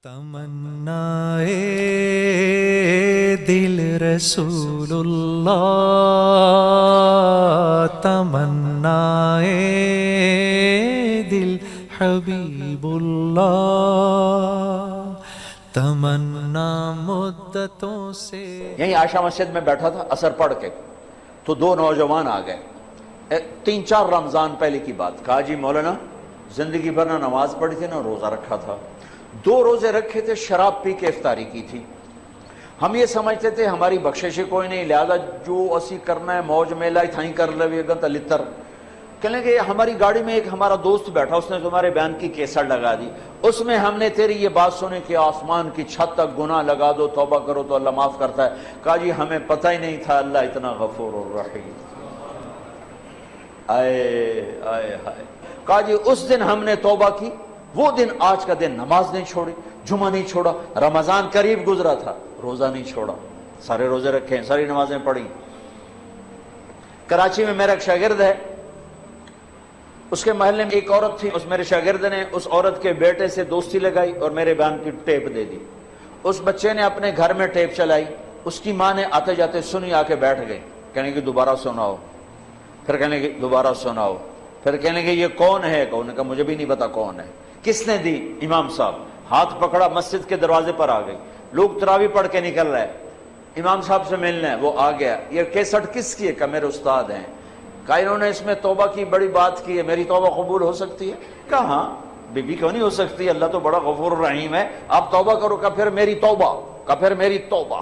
تمنائے دل رسول اللہ، تمنائے دل حبیب اللہ، تمنا مدتوں سے۔ یہیں عائشہ مسجد میں بیٹھا تھا عصر پڑھ کے، تو دو نوجوان آ گئے، 3-4 رمضان پہلے کی بات۔ کہا جی مولانا زندگی بھر نہ نماز پڑھی تھی نہ روزہ رکھا تھا، 2 روزے رکھے تھے، شراب پی کے افطاری کی تھی۔ ہم یہ سمجھتے تھے ہماری بخشش کوئی نہیں، لہذا جو اسی کرنا ہے موج میلہ ہی تھائیں کر لے گا لتر۔ کہنے کہ ہماری گاڑی میں ایک ہمارا دوست بیٹھا، اس نے تمہارے بیان کی کیسٹ لگا دی، اس میں ہم نے تیری یہ بات سنی کہ آسمان کی چھت تک گناہ لگا دو، توبہ کرو تو اللہ معاف کرتا ہے۔ کہا جی ہمیں پتہ ہی نہیں تھا اللہ اتنا غفور الرحیم۔ آئے آئے ہائے۔ کہا جی اس دن ہم نے توبہ کی، وہ دن آج کا دن نماز نہیں چھوڑی، جمعہ نہیں چھوڑا، رمضان قریب گزرا تھا روزہ نہیں چھوڑا، سارے روزے رکھے، ساری نمازیں پڑھی۔ کراچی میں میرا ایک شاگرد ہے، اس کے محلے میں ایک عورت تھی، اس میرے شاگرد نے اس عورت کے بیٹے سے دوستی لگائی اور میرے بیان کی ٹیپ دے دی۔ اس بچے نے اپنے گھر میں ٹیپ چلائی، اس کی ماں نے آتے جاتے سنی، آ کے بیٹھ گئی، کہنے کہ دوبارہ سناؤ، پھر کہنے کہ دوبارہ سناؤ، پھر کہنے کہ یہ کون ہے؟ انہوں نے کہا مجھے بھی نہیں پتا کون ہے۔ کس نے دی؟ امام صاحب۔ ہاتھ پکڑا، مسجد کے دروازے پر آ گئی، لوگ تراویح پڑھ کے نکل رہے، امام صاحب سے ملنا ہے، وہ آ گیا۔ یہ کیسٹ کس کی ہے؟ کہ میرے استاد ہیں۔ کہا انہوں نے اس میں توبہ کی بڑی بات کی ہے، میری توبہ قبول ہو سکتی ہے؟ کہا ہاں، بی بی کیوں نہیں ہو سکتی، اللہ تو بڑا غفور الرحیم ہے، آپ توبہ کرو۔ کہا پھر میری توبہ، کہا پھر میری توبہ۔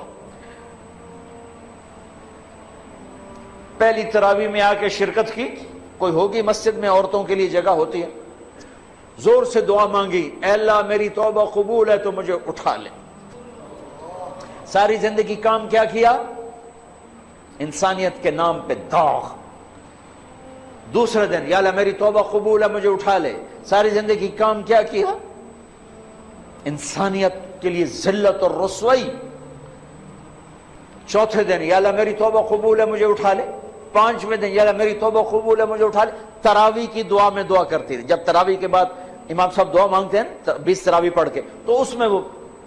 پہلی تراویح میں آ کے شرکت کی، کوئی ہوگی مسجد میں عورتوں کے لیے جگہ ہوتی ہے، زور سے دعا مانگی، اے اللہ میری توبہ قبول ہے تو مجھے اٹھا لے۔ ساری زندگی کام کیا کیا؟ انسانیت کے نام پہ داغ۔ دوسرے دن یا اللہ میری توبہ قبول ہے مجھے اٹھا لے، ساری زندگی کام کیا کیا؟ انسانیت کے لیے ذلت اور رسوائی۔ چوتھے دن یا اللہ میری توبہ قبول ہے مجھے اٹھا لے، 5ویں دن یا اللہ میری توبہ قبول ہے مجھے اٹھا لے۔ تراویح کی دعا میں دعا کرتی تھی، جب تراویح کے بعد امام صاحب دعا مانگتے ہیں 20 تراویح پڑھ کے، تو اس میں وہ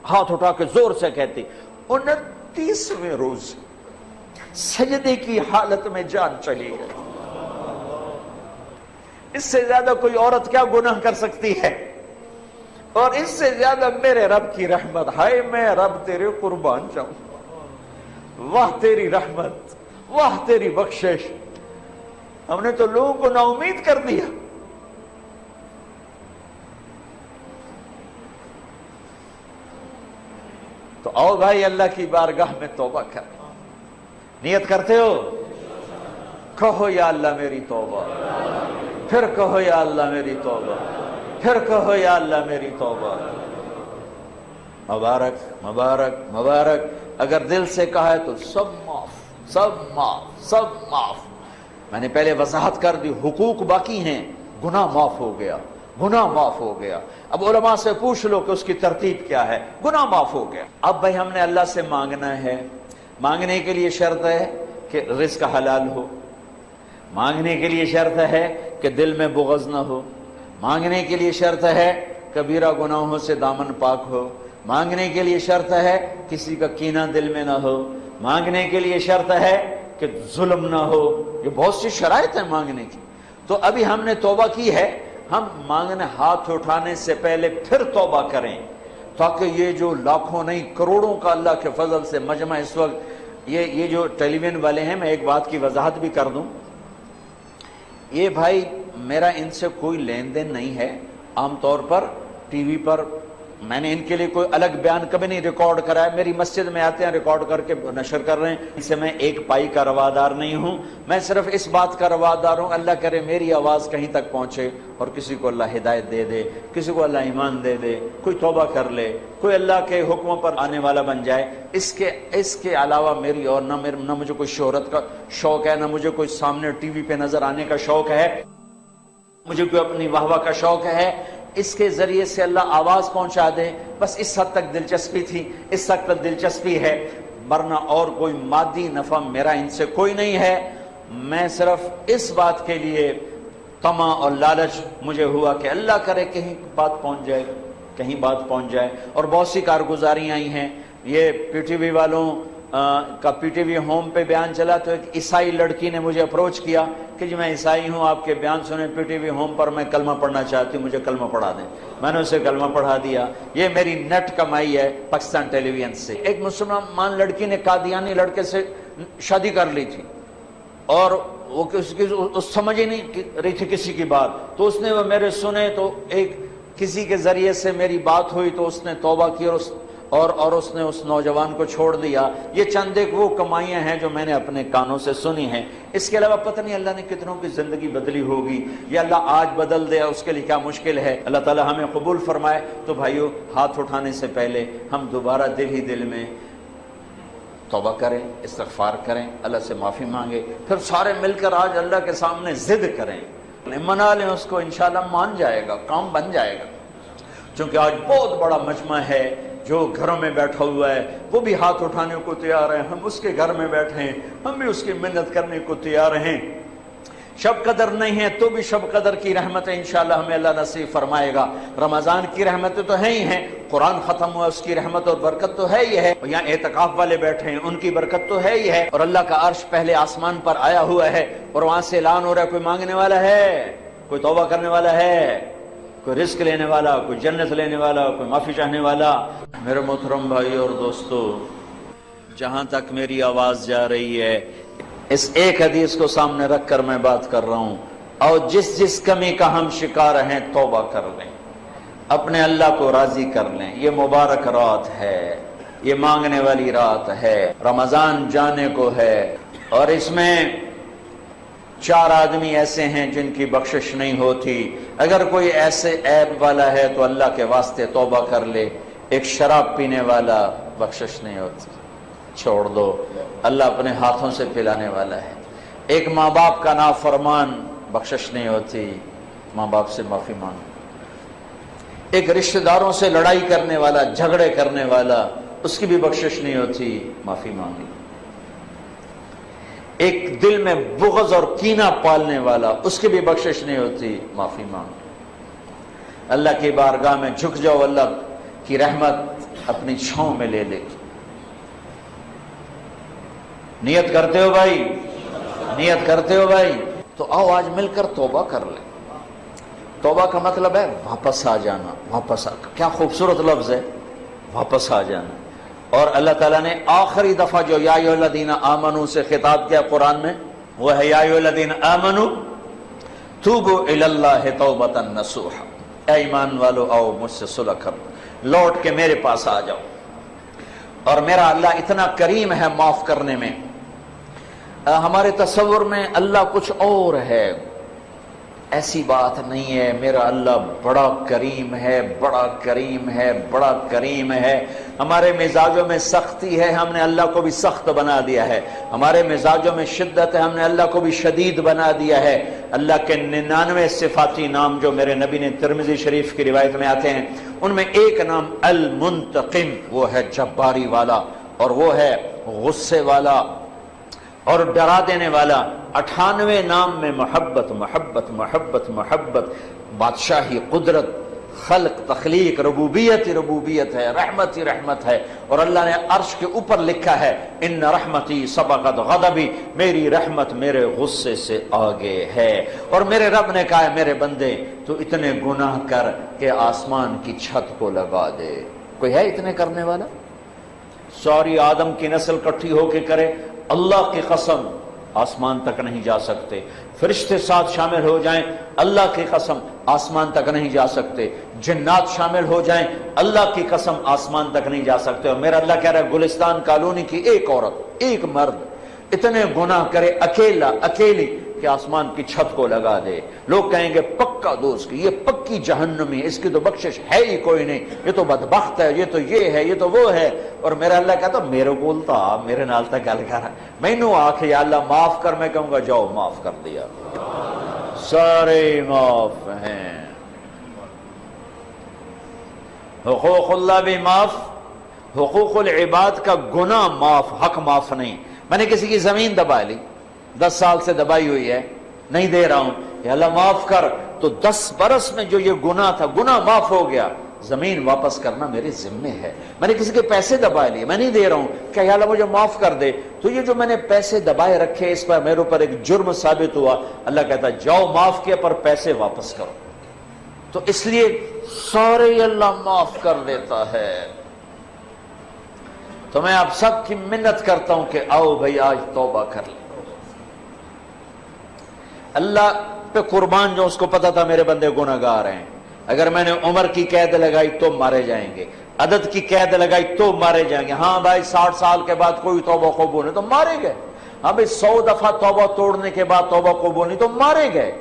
ہاتھ اٹھا کے زور سے کہتی 29ویں روز سجدے کی حالت میں جان چلی گئی۔ اس سے زیادہ کوئی عورت کیا گناہ کر سکتی ہے؟ اور اس سے زیادہ میرے رب کی رحمت، ہائے میں رب تیرے قربان جاؤں، واہ تیری رحمت، واہ تیری بخشش۔ ہم نے تو لوگوں کو نا امید کر دیا۔ تو آؤ بھائی اللہ کی بارگاہ میں توبہ کر، نیت کرتے ہو؟ کہو یا اللہ میری توبہ، پھر کہو یا اللہ میری توبہ، پھر کہو یا اللہ میری توبہ۔ مبارک مبارک مبارک۔ اگر دل سے کہا ہے تو سب معاف، سب معاف، سب معاف۔ میں نے پہلے وضاحت کر دی، حقوق باقی ہیں، گناہ معاف ہو گیا، گناہ معاف ہو گیا۔ اب علماء سے پوچھ لو کہ اس کی ترتیب کیا ہے، گناہ معاف ہو گیا۔ اب بھائی ہم نے اللہ سے مانگنا ہے، مانگنے کے لیے شرط ہے کہ رزق حلال ہو، مانگنے کے لیے شرط ہے کہ دل میں بغض نہ ہو، مانگنے کے لیے شرط ہے کبیرہ گناہوں سے دامن پاک ہو، مانگنے کے لیے شرط ہے کسی کا کینہ دل میں نہ ہو، مانگنے کے لیے شرط ہے کہ ظلم نہ ہو۔ یہ بہت سی شرائط ہیں مانگنے کی۔ تو ابھی ہم نے توبہ کی ہے، ہم مانگنے ہاتھ اٹھانے سے پہلے پھر توبہ کریں، تاکہ یہ جو لاکھوں نہیں کروڑوں کا اللہ کے فضل سے مجمع اس وقت یہ جو ٹیلی ویژن والے ہیں، میں ایک بات کی وضاحت بھی کر دوں، یہ بھائی میرا ان سے کوئی لین دین نہیں ہے۔ عام طور پر ٹی وی پر میں نے ان کے لیے کوئی الگ بیان کبھی نہیں ریکارڈ کرا ہے، میری مسجد میں آتے ہیں ریکارڈ کر کے نشر کر رہے ہیں، ان سے میں ایک پائی کا روادار نہیں ہوں۔ میں صرف اس بات کا روادار ہوں اللہ کرے میری آواز کہیں تک پہنچے اور کسی کو اللہ ہدایت دے دے، کسی کو اللہ ایمان دے دے، کوئی توبہ کر لے، کوئی اللہ کے حکموں پر آنے والا بن جائے۔ اس کے علاوہ میری اور نہ مجھے کوئی شہرت کا شوق ہے، نہ مجھے کوئی سامنے ٹی وی پہ نظر آنے کا شوق ہے، مجھے کوئی اپنی واہ واہ کا شوق ہے۔ اس کے ذریعے سے اللہ آواز پہنچا دے، بس اس حد تک دلچسپی تھی، اس حد تک دلچسپی ہے، ورنہ اور کوئی مادی نفع میرا ان سے کوئی نہیں ہے۔ میں صرف اس بات کے لیے طمع اور لالچ مجھے ہوا کہ اللہ کرے کہیں بات پہنچ جائے، کہیں بات پہنچ جائے. اور بہت سی کارگزاریاں آئی ہیں. یہ پی ٹی وی والوں کا پی ٹی وی ہوم پہ بیان چلا تو ایک عیسائی لڑکی نے مجھے اپروچ کیا کہ جی میں عیسائی ہوں، آپ کے بیان سنے پی ٹی وی ہوم پر، میں کلمہ پڑھنا چاہتی ہوں، مجھے کلمہ پڑھا دیں. میں نے اسے کلمہ پڑھا دیا. یہ میری نیٹ کمائی ہے پاکستان ٹیلی ویژن سے. ایک مسلمان لڑکی نے قادیانی لڑکے سے شادی کر لی تھی اور وہ سمجھ ہی نہیں رہی تھی کسی کی بات، تو اس نے وہ میرے سنے تو ایک کسی کے ذریعے سے میری بات ہوئی تو اس نے توبہ کی اور اس نے اس نوجوان کو چھوڑ دیا. یہ چند ایک وہ کمائیاں ہیں جو میں نے اپنے کانوں سے سنی ہیں. اس کے علاوہ پتہ نہیں اللہ نے کتنوں کی زندگی بدلی ہوگی، یا اللہ آج بدل دے اس کے لیے کیا مشکل ہے. اللہ تعالی ہمیں قبول فرمائے. تو بھائیو، ہاتھ اٹھانے سے پہلے ہم دوبارہ دل ہی دل میں توبہ کریں، استغفار کریں، اللہ سے معافی مانگے، پھر سارے مل کر آج اللہ کے سامنے ضد کریں، منا لیں اس کو. انشاءاللہ مان جائے گا، کام بن جائے گا. چونکہ آج بہت بڑا مجمع ہے جو گھروں میں بیٹھا ہوا ہے، وہ بھی ہاتھ اٹھانے کو تیار ہیں. ہم اس کے گھر میں بیٹھے ہیں، ہم بھی اس کی منت کرنے کو تیار ہیں. شب قدر نہیں ہے تو بھی شب قدر کی رحمتیں انشاءاللہ ہمیں اللہ نصیب فرمائے گا. رمضان کی رحمتیں تو ہیں ہی ہیں، قرآن ختم ہوا اس کی رحمت اور برکت تو ہے ہی ہے. یہاں اعتکاف والے بیٹھے ہیں، ان کی برکت تو ہے ہی ہے. اور اللہ کا عرش پہلے آسمان پر آیا ہوا ہے اور وہاں سے اعلان ہو رہا ہے کوئی مانگنے والا ہے، کوئی توبہ کرنے والا ہے، کوئی رزق لینے والا، کوئی جنت لینے والا، کوئی معافی چاہنے والا. میرے محترم بھائی اور دوستو، جہاں تک میری آواز جا رہی ہے اس ایک حدیث کو سامنے رکھ کر میں بات کر رہا ہوں. اور جس کمی کا ہم شکار ہیں توبہ کر لیں، اپنے اللہ کو راضی کر لیں. یہ مبارک رات ہے، یہ مانگنے والی رات ہے. رمضان جانے کو ہے اور اس میں 4 آدمی ایسے ہیں جن کی بخشش نہیں ہوتی. اگر کوئی ایسے عیب والا ہے تو اللہ کے واسطے توبہ کر لے. ایک شراب پینے والا، بخشش نہیں ہوتی، چھوڑ دو، اللہ اپنے ہاتھوں سے پلانے والا ہے. ایک ماں باپ کا نافرمان، بخشش نہیں ہوتی، ماں باپ سے معافی مانگو. ایک رشتہ داروں سے لڑائی کرنے والا، جھگڑے کرنے والا، اس کی بھی بخشش نہیں ہوتی، معافی مانگی. ایک دل میں بغض اور کینہ پالنے والا، اس کی بھی بخشش نہیں ہوتی، معافی مانگی. اللہ کی بارگاہ میں جھک جاؤ، اللہ کی رحمت اپنی چھاؤں میں لے لے. نیت کرتے ہو بھائی؟ نیت کرتے ہو بھائی؟ تو آؤ آج مل کر توبہ کر لیں. توبہ کا مطلب ہے واپس آ جانا. واپس کیا خوبصورت لفظ ہے، واپس آ جانا. اور اللہ تعالیٰ نے آخری دفعہ جو یا ایھا الذین آمنوا سے خطاب کیا قرآن میں، وہ ہے یا ایھا الذین آمنوا توبوا الی اللہ توبۃ نصوحا. اے ایمان والو آؤ مجھ سے صلح کرو، لوٹ کے میرے پاس آ جاؤ. اور میرا اللہ اتنا کریم ہے معاف کرنے میں. ہمارے تصور میں اللہ کچھ اور ہے، ایسی بات نہیں ہے. میرا اللہ بڑا کریم ہے، بڑا کریم ہے، بڑا کریم ہے. ہمارے مزاجوں میں سختی ہے، ہم نے اللہ کو بھی سخت بنا دیا ہے. ہمارے مزاجوں میں شدت ہے، ہم نے اللہ کو بھی شدید بنا دیا ہے. اللہ کے 99 صفاتی نام جو میرے نبی نے ترمذی شریف کی روایت میں آتے ہیں، ان میں ایک نام المنتقم، وہ ہے جباری والا، اور وہ ہے غصے والا اور ڈرا دینے والا. 98 نام میں محبت محبت محبت محبت، بادشاہی، قدرت، خلق، تخلیق، ربوبیت ربوبیت ہے، رحمت ہی رحمت ہے. اور اللہ نے عرش کے اوپر لکھا ہے ان رحمتی سبقت غضبی، میری رحمت میرے غصے سے آگے ہے. اور میرے رب نے کہا ہے میرے بندے تو اتنے گناہ کر کہ آسمان کی چھت کو لگا دے. کوئی ہے اتنے کرنے والا؟ ساری آدم کی نسل کٹھی ہو کے کرے، اللہ کی قسم آسمان تک نہیں جا سکتے. فرشتے ساتھ شامل ہو جائیں، اللہ کی قسم آسمان تک نہیں جا سکتے. جنات شامل ہو جائیں، اللہ کی قسم آسمان تک نہیں جا سکتے. اور میرا اللہ کہہ رہا ہے گلستان کالونی کی ایک عورت، ایک مرد اتنے گناہ کرے اکیلا اکیلی کہ آسمان کی چھت کو لگا دے. لوگ کہیں گے پکا دوست کی، یہ پکی جہنمی، اس کی تو بخشش ہے ہی کوئی نہیں، یہ تو بدبخت ہے، یہ تو یہ ہے، یہ تو وہ ہے. اور میرا اللہ کہتا میرے بولتا میرے نال تک گل کر، مینوں آکھ یا اللہ معاف کر، میں کہوں گا جاؤ معاف کر دیا، سارے معاف ہیں. حقوق اللہ بھی معاف، حقوق العباد کا گناہ معاف، حق معاف نہیں. میں نے کسی کی زمین دبا لی، 10 سال سے دبائی ہوئی ہے، نہیں دے رہا ہوں، یا اللہ معاف کر. تو 10 برس میں جو یہ گناہ تھا، گناہ معاف ہو گیا، زمین واپس کرنا میرے ذمے ہے. میں نے کسی کے پیسے دبائے لیے, میں نہیں دے رہا ہوں کہ یا اللہ مجھے معاف کر دے, تو یہ جو میں نے پیسے دبائے رکھے اس پر میرے اوپر ایک جرم ثابت ہوا, اللہ کہتا ہے جاؤ معاف کیا پر پیسے واپس کرو. تو اس لیے سارے اللہ معاف کر دیتا ہے. تو میں آپ سب کی منت کرتا ہوں کہ آؤ بھائی آج توبہ کر لیں. اللہ پہ قربان جو اس کو پتا تھا میرے بندے گناہگار ہیں, اگر میں نے عمر کی قید لگائی تو مارے جائیں گے, عدد کی قید لگائی تو مارے جائیں گے. ہاں بھائی 60 سال کے بعد کوئی توبہ قبول نہیں تو مارے گئے. ہاں بھائی 100 دفعہ توبہ توڑنے کے بعد توبہ قبول نہیں تو مارے گئے.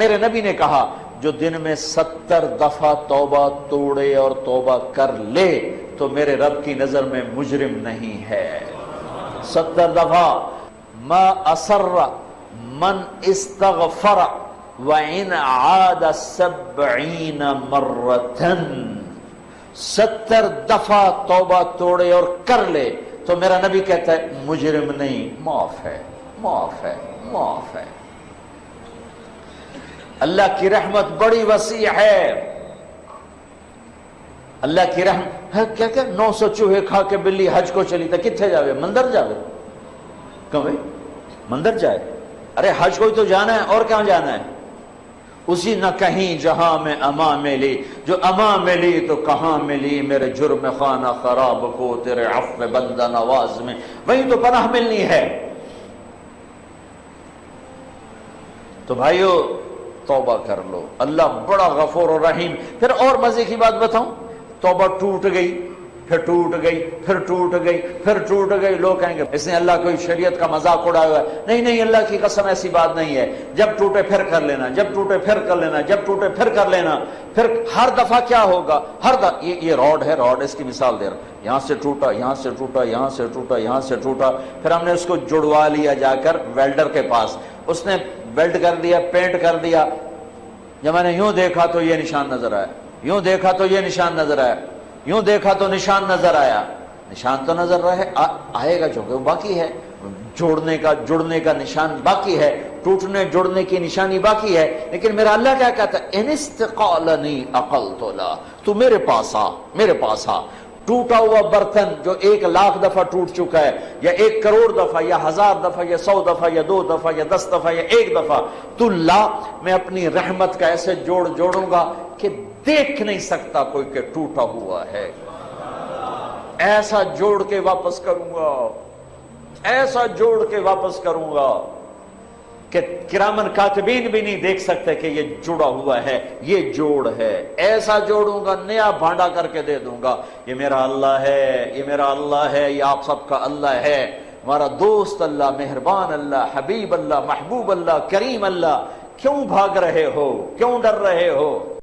میرے نبی نے کہا جو دن میں 70 دفعہ توبہ توڑے اور توبہ کر لے تو میرے رب کی نظر میں مجرم نہیں ہے. 70 دفعہ. ما اصر من استغفر وَإِنْ عَادَ 70 مرتن. 70 دفعہ توبہ توڑے اور کر لے تو میرا نبی کہتا ہے مجرم نہیں, معاف ہے, معاف ہے, معاف ہے. اللہ کی رحمت بڑی وسیع ہے. اللہ کی رحمت کیا 900 چوہے کھا کے بلی حج کو چلی تھا, کتنے جاوے؟ مندر جاوے. کہاں بھائی مندر جائے؟ ارے حج کو ہی تو جانا ہے, اور کہاں جانا ہے؟ اسی نہ کہیں جہاں میں اما ملی, جو اما ملی تو کہاں ملی, میرے جرم خانہ خراب کو تیرے عفو بندہ نواز میں, وہیں تو پناہ ملنی ہے. تو بھائیو توبہ کر لو, اللہ بڑا غفور و رحیم. پھر اور مزے کی بات بتاؤں, توبہ ٹوٹ گئی, پھر ٹوٹ گئی, پھر ٹوٹ گئی, پھر ٹوٹ گئی. لوگ کہیں گے اس نے اللہ کوئی شریعت کا مذاق اڑایا ہوا ہے. نہیں نہیں, اللہ کی قسم ایسی بات نہیں ہے. جب ٹوٹے پھر کر لینا, جب ٹوٹے پھر کر لینا, جب ٹوٹے پھر کر لینا. پھر ہر دفعہ کیا ہوگا, ہر دفعہ یہ روڈ ہے, روڈ اس کی مثال دے رہا ہوں, یہاں سے ٹوٹا, یہاں سے ٹوٹا, یہاں سے ٹوٹا, یہاں سے ٹوٹا. پھر ہم نے اس کو جڑوا لیا جا کر ویلڈر کے پاس, اس نے ویلڈ کر دیا, پینٹ کر دیا. جب میں نے یوں دیکھا تو یہ نشان نظر آیا, یوں دیکھا تو یہ نشان نظر آیا, یوں دیکھا تو نشان نظر آیا. نشان تو نظر رہے آئے گا, جو کہ باقی ہے. جڑنے کا نشان باقی ہے, ٹوٹنے جڑنے کی نشانی باقی ہے. لیکن میرا اللہ کیا کہتا ہے, ان استقالنی عقلت لا, تو میرے پاس آ, میرے پاس آ. ٹوٹا ہوا برتن جو 1,00,000 دفعہ ٹوٹ چکا ہے, یا 1 کروڑ دفعہ, یا 1000 دفعہ, یا 100 دفعہ, یا 2 دفعہ, یا 10 دفعہ, یا 1 دفعہ, تو لا, میں اپنی رحمت کا ایسے جوڑوں گا کہ دیکھ نہیں سکتا کوئی کہ ٹوٹا ہوا ہے. ایسا جوڑ کے واپس کروں گا, ایسا جوڑ کے واپس کروں گا کہ کرامن کاتبین بھی نہیں دیکھ سکتے کہ یہ جڑا ہوا ہے, یہ جوڑ ہے. ایسا جوڑوں گا, نیا بھانڈا کر کے دے دوں گا. یہ میرا اللہ ہے, یہ میرا اللہ ہے, یہ آپ سب کا اللہ ہے, ہمارا دوست اللہ, مہربان اللہ, حبیب اللہ, محبوب اللہ, کریم اللہ. کیوں بھاگ رہے ہو, کیوں ڈر رہے ہو؟